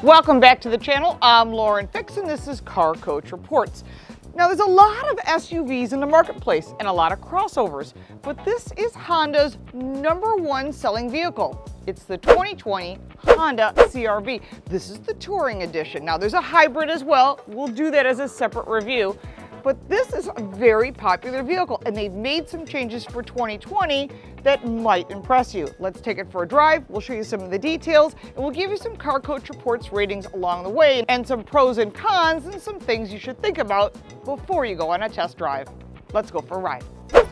Welcome back to the channel. I'm Lauren Fix and this is Car Coach Reports. Now there's a lot of SUVs in the marketplace and a lot of crossovers, but this is Honda's #1 selling vehicle. It's the 2020 Honda CR-V. This is the Touring Edition. Now there's a hybrid as well. We'll do that as a separate review. But this is a very popular vehicle and they've made some changes for 2020 that might impress you. Let's take it for a drive. We'll show you some of the details and we'll give you some Car Coach Reports ratings along the way and some pros and cons and some things you should think about before you go on a test drive. Let's go for a ride.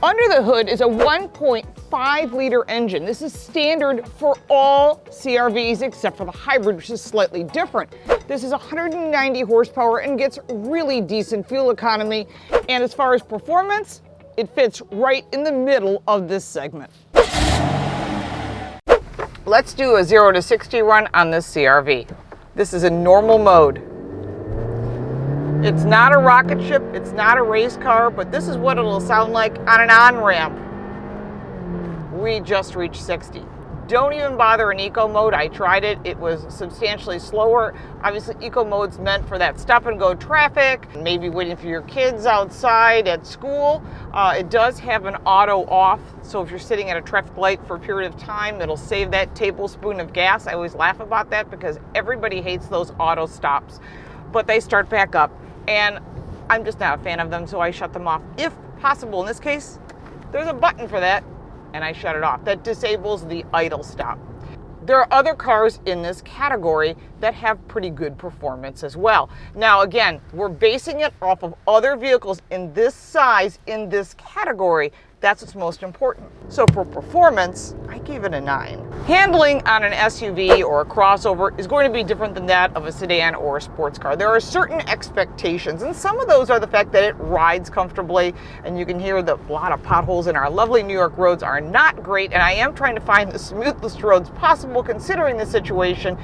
Under the hood is a 1.5 liter engine. This is standard for all CR-Vs except for the hybrid, which is slightly different. This is 190 horsepower and gets really decent fuel economy. And as far as performance, it fits right in the middle of this segment. Let's do a 0 to 60 run on this CR-V. This is a normal mode. It's not a rocket ship, it's not a race car, but this is what it'll sound like on an on-ramp. We just reached 60. Don't even bother in eco mode. I tried it. It was substantially slower. Obviously, eco mode's meant for that stop and go traffic, maybe waiting for your kids outside at school. It does have an auto off, so if you're sitting at a traffic light for a period of time, it'll save that tablespoon of gas. I always laugh about that because everybody hates those auto stops, but they start back up, and I'm just not a fan of them, so I shut them off. If possible, in this case, there's a button for that, and I shut it off. That disables the idle stop. There are other cars in this category that have pretty good performance as well. Now again, we're basing it off of other vehicles in this size, in this category. That's what's most important. So for performance, I gave it a 9. Handling on an SUV or a crossover is going to be different than that of a sedan or a sports car. There are certain expectations, and some of those are the fact that it rides comfortably, and you can hear that a lot of potholes in our lovely New York roads are not great, and I am trying to find the smoothest roads possible considering the situation.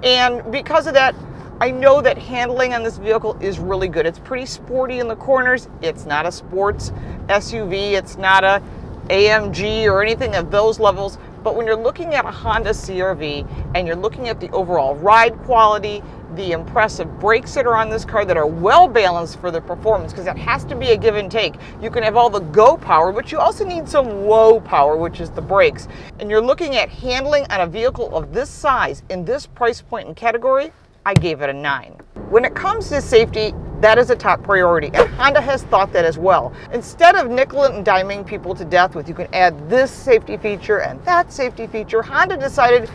And because of that, I know that handling on this vehicle is really good. It's pretty sporty in the corners. It's not a sports SUV. It's not a AMG or anything of those levels. But when you're looking at a Honda CR-V and you're looking at the overall ride quality, the impressive brakes that are on this car that are well balanced for the performance, because that has to be a give and take. You can have all the go power, but you also need some whoa power, which is the brakes. And you're looking at handling on a vehicle of this size in this price point and category, I gave it a 9. When it comes to safety, that is a top priority, and Honda has thought that as well. Instead of nickel and diming people to death with, you can add this safety feature and that safety feature, Honda decided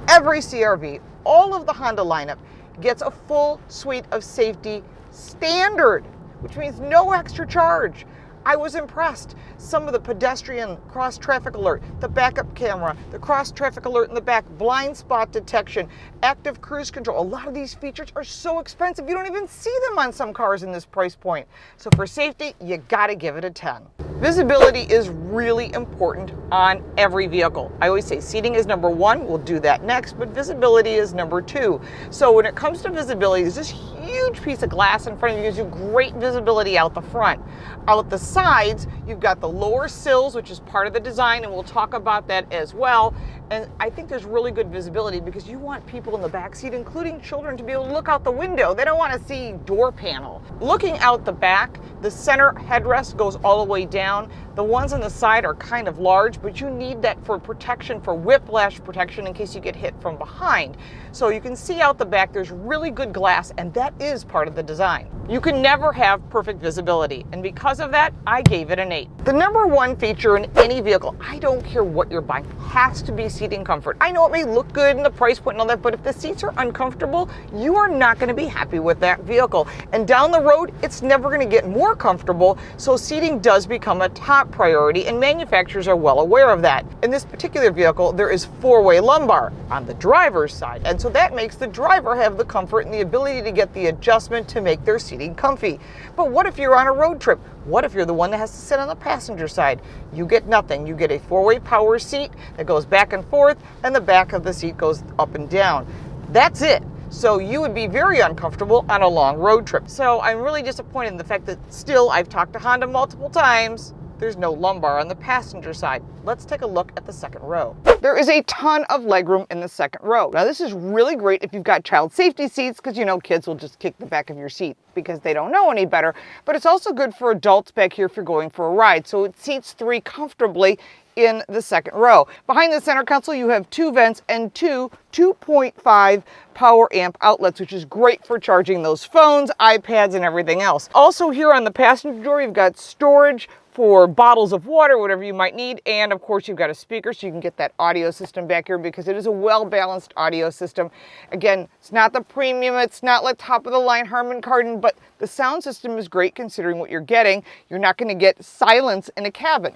every CR-V, all of the Honda lineup, gets a full suite of safety standard, which means no extra charge. I was impressed. Some of the pedestrian cross traffic alert, the backup camera, the cross traffic alert in the back, blind spot detection, active cruise control. A lot of these features are so expensive, you don't even see them on some cars in this price point. So for safety, you gotta give it a 10. Visibility is really important on every vehicle. I always say seating is #1, we'll do that next, but visibility is #2. So when it comes to visibility, there's this huge piece of glass in front of you, gives you great visibility out the front. Out the sides, you've got the lower sills, which is part of the design, and we'll talk about that as well. And I think there's really good visibility because you want people in the back seat, including children, to be able to look out the window. They don't want to see door panel. Looking out the back, the center headrest goes all the way down. The ones on the side are kind of large, but you need that for protection, for whiplash protection in case you get hit from behind. So you can see out the back, there's really good glass, and that is part of the design. You can never have perfect visibility, and because of that, I gave it an 8. The #1 feature in any vehicle, I don't care what you're buying, has to be seating comfort. I know it may look good in the price point and all that, but if the seats are uncomfortable, you are not going to be happy with that vehicle. And down the road, it's never going to get more comfortable, so seating does become a top priority, and manufacturers are well aware of that. In this particular vehicle, there is 4-way lumbar on the driver's side, and so that makes the driver have the comfort and the ability to get the adjustment to make their seating comfy. But what if you're on a road trip? What if you're the one that has to sit on the passenger side? You get nothing. You get a 4-way power seat that goes back and forth, and the back of the seat goes up and down. That's it. So you would be very uncomfortable on a long road trip. So I'm really disappointed in the fact that still, I've talked to Honda multiple times, there's no lumbar on the passenger side. Let's take a look at the second row. There is a ton of legroom in the second row. Now this is really great if you've got child safety seats, because you know kids will just kick the back of your seat because they don't know any better. But it's also good for adults back here if you're going for a ride. So it seats 3 comfortably in the second row. Behind the center console, you have 2 vents and 2 2.5 power amp outlets, which is great for charging those phones, iPads, and everything else. Also here on the passenger door, you've got storage for bottles of water, whatever you might need, and of course you've got a speaker so you can get that audio system back here because it is a well-balanced audio system. Again, it's not the premium, it's not like top-of-the-line Harman Kardon, but the sound system is great considering what you're getting. You're not going to get silence in a cabin.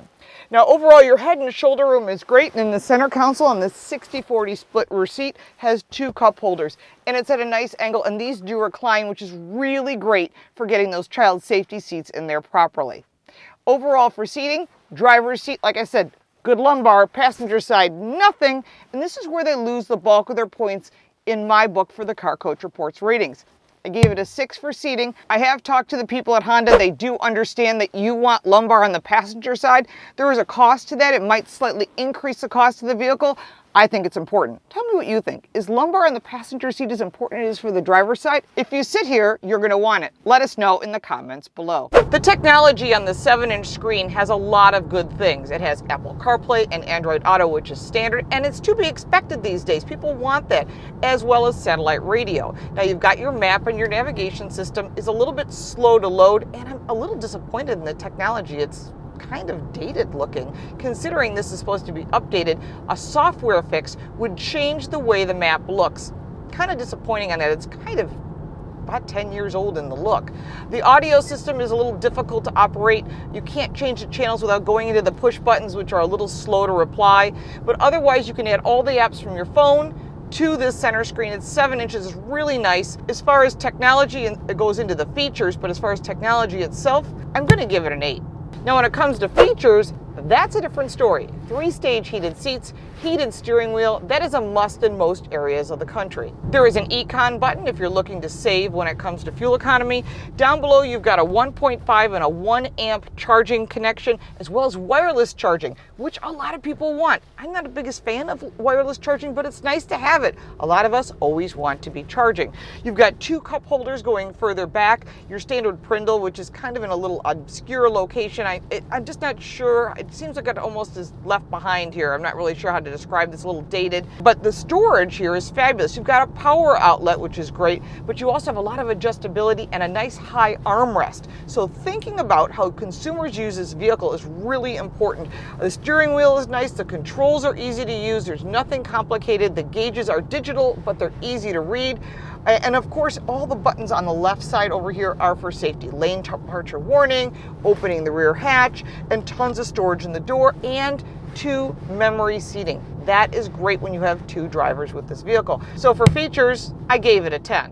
Now overall, your head and shoulder room is great, and in the center console on this 60/40 split rear seat has 2 cup holders, and it's at a nice angle, and these do recline, which is really great for getting those child safety seats in there properly. Overall for seating, driver's seat, like I said, good lumbar, passenger side, nothing. And this is where they lose the bulk of their points in my book for the Car Coach Reports ratings. I gave it a 6 for seating. I have talked to the people at Honda. They do understand that you want lumbar on the passenger side. There is a cost to that. It might slightly increase the cost of the vehicle. I think it's important. Tell me what you think. Is lumbar on the passenger seat as important as it is for the driver's side? If you sit here, you're going to want it. Let us know in the comments below. The technology on the 7-inch screen has a lot of good things. It has Apple CarPlay and Android Auto, which is standard, and it's to be expected these days. People want that, as well as satellite radio. Now you've got your map, and your navigation system is a little bit slow to load, and I'm a little disappointed in the technology. It's kind of dated looking. Considering this is supposed to be updated, a software fix would change the way the map looks. Kind of disappointing on that. It's kind of about 10 years old in the look. The audio system is a little difficult to operate. You can't change the channels without going into the push buttons, which are a little slow to reply. But otherwise, you can add all the apps from your phone to this center screen. It's 7 inches, is really nice. As far as technology, and it goes into the features, but as far as technology itself, I'm going to give it an 8. Now when it comes to features, that's a different story. 3-stage heated seats, heated steering wheel, that is a must in most areas of the country. There is an Econ button if you're looking to save when it comes to fuel economy. Down below you've got a 1.5 and a 1 amp charging connection, as well as wireless charging, which a lot of people want. I'm not the biggest fan of wireless charging, but it's nice to have it. A lot of us always want to be charging. You've got 2 cup holders going further back, your standard Prindle, which is kind of in a little obscure location. I'm just not sure. It seems like it almost is left behind here. I'm not really sure how to describe this, a little dated, but the storage here is fabulous. You've got a power outlet, which is great, but you also have a lot of adjustability and a nice high armrest. So thinking about how consumers use this vehicle is really important. The steering wheel is nice. The controls are easy to use. There's nothing complicated. The gauges are digital, but they're easy to read. And of course, all the buttons on the left side over here are for safety. Lane departure warning, opening the rear hatch, and tons of storage in the door, and 2 memory seating. That is great when you have 2 drivers with this vehicle. So for features, I gave it a 10.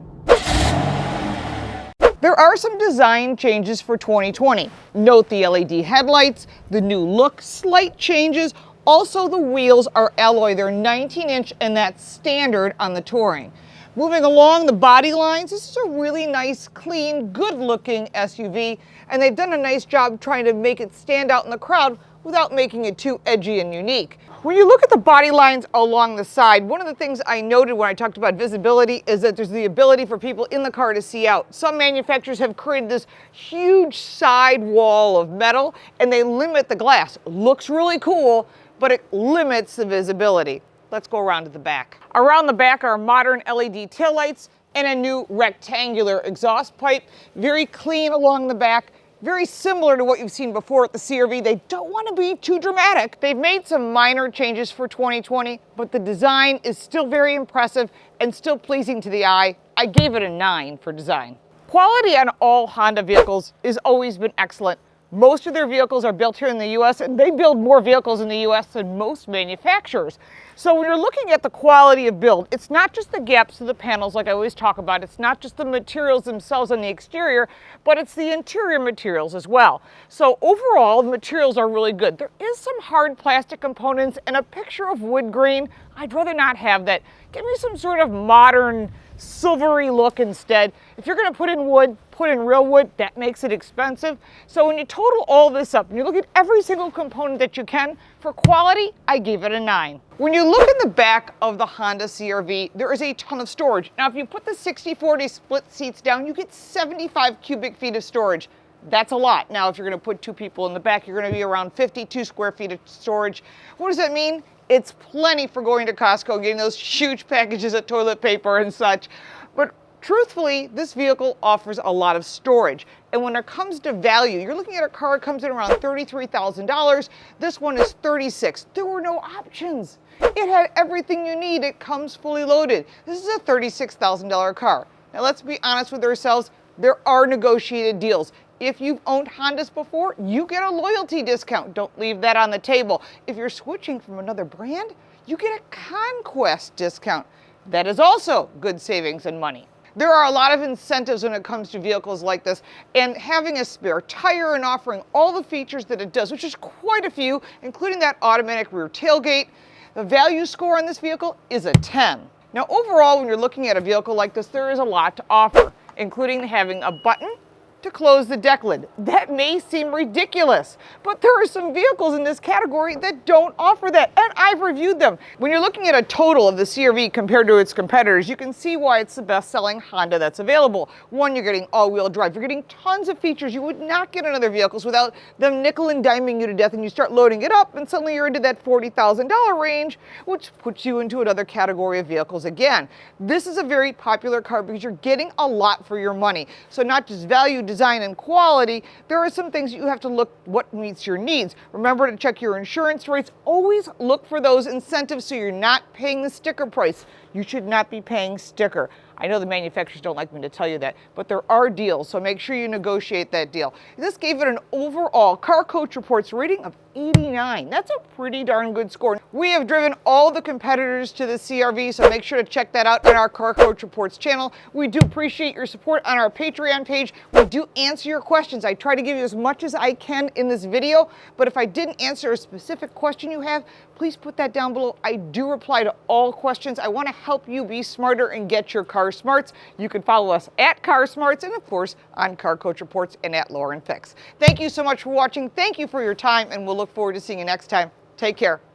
There are some design changes for 2020. Note the LED headlights, the new look, slight changes. Also, the wheels are alloy. They're 19-inch, and that's standard on the Touring. Moving along the body lines, this is a really nice, clean, good-looking SUV, and they've done a nice job trying to make it stand out in the crowd without making it too edgy and unique. When you look at the body lines along the side, one of the things I noted when I talked about visibility is that there's the ability for people in the car to see out. Some manufacturers have created this huge side wall of metal, and they limit the glass. It looks really cool, but it limits the visibility. Let's go around to the back. Around the back are modern LED taillights and a new rectangular exhaust pipe. Very clean along the back. Very similar to what you've seen before at the CR-V. They don't want to be too dramatic. They've made some minor changes for 2020, but the design is still very impressive and still pleasing to the eye. I gave it a 9 for design. Quality on all Honda vehicles has always been excellent. Most of their vehicles are built here in the US, and they build more vehicles in the US than most manufacturers. So when you're looking at the quality of build, it's not just the gaps of the panels like I always talk about, it's not just the materials themselves on the exterior, but it's the interior materials as well. So overall, the materials are really good. There is some hard plastic components and a picture of wood grain. I'd rather not have that. Give me some sort of modern, silvery look instead. If you're gonna put in wood, put in real wood. That makes it expensive. So when you total all this up and you look at every single component that you can, for quality, I gave it a 9. When you look in the back of the Honda CR-V, there is a ton of storage. Now, if you put the 60-40 split seats down, you get 75 cubic feet of storage. That's a lot. Now, if you're gonna put 2 people in the back, you're gonna be around 52 square feet of storage. What does that mean? It's plenty for going to Costco, getting those huge packages of toilet paper and such. But truthfully, this vehicle offers a lot of storage. And when it comes to value, you're looking at a car that comes in around $33,000. This one is $36,000. There were no options. It had everything you need. It comes fully loaded. This is a $36,000 car. Now let's be honest with ourselves. There are negotiated deals. If you've owned Hondas before, you get a loyalty discount. Don't leave that on the table. If you're switching from another brand, you get a conquest discount. That is also good savings and money. There are a lot of incentives when it comes to vehicles like this, and having a spare tire and offering all the features that it does, which is quite a few, including that automatic rear tailgate. The value score on this vehicle is a 10. Now overall, when you're looking at a vehicle like this, there is a lot to offer, including having a button to close the deck lid. That may seem ridiculous, but there are some vehicles in this category that don't offer that, and I've reviewed them. When you're looking at a total of the CR-V compared to its competitors, you can see why it's the best-selling Honda that's available. One, you're getting all-wheel drive. You're getting tons of features you would not get in other vehicles without them nickel and diming you to death, and you start loading it up, and suddenly you're into that $40,000 range, which puts you into another category of vehicles again. This is a very popular car because you're getting a lot for your money. So not just value, design, and quality, there are some things you have to look what meets your needs. Remember to check your insurance rates. Always look for those incentives so you're not paying the sticker price. You should not be paying sticker. I know the manufacturers don't like me to tell you that, but there are deals, so make sure you negotiate that deal. This gave it an overall Car Coach Reports rating of 89. That's a pretty darn good score. We have driven all the competitors to the CR-V, so make sure to check that out on our Car Coach Reports channel. We do appreciate your support on our Patreon page. We do answer your questions. I try to give you as much as I can in this video, but if I didn't answer a specific question you have, please put that down below. I do reply to all questions. I want to help you be smarter and get your car smarts. You can follow us at Car Smarts and of course on Car Coach Reports and at Lauren Fix. Thank you so much for watching. Thank you for your time, and we'll look forward to seeing you next time. Take care.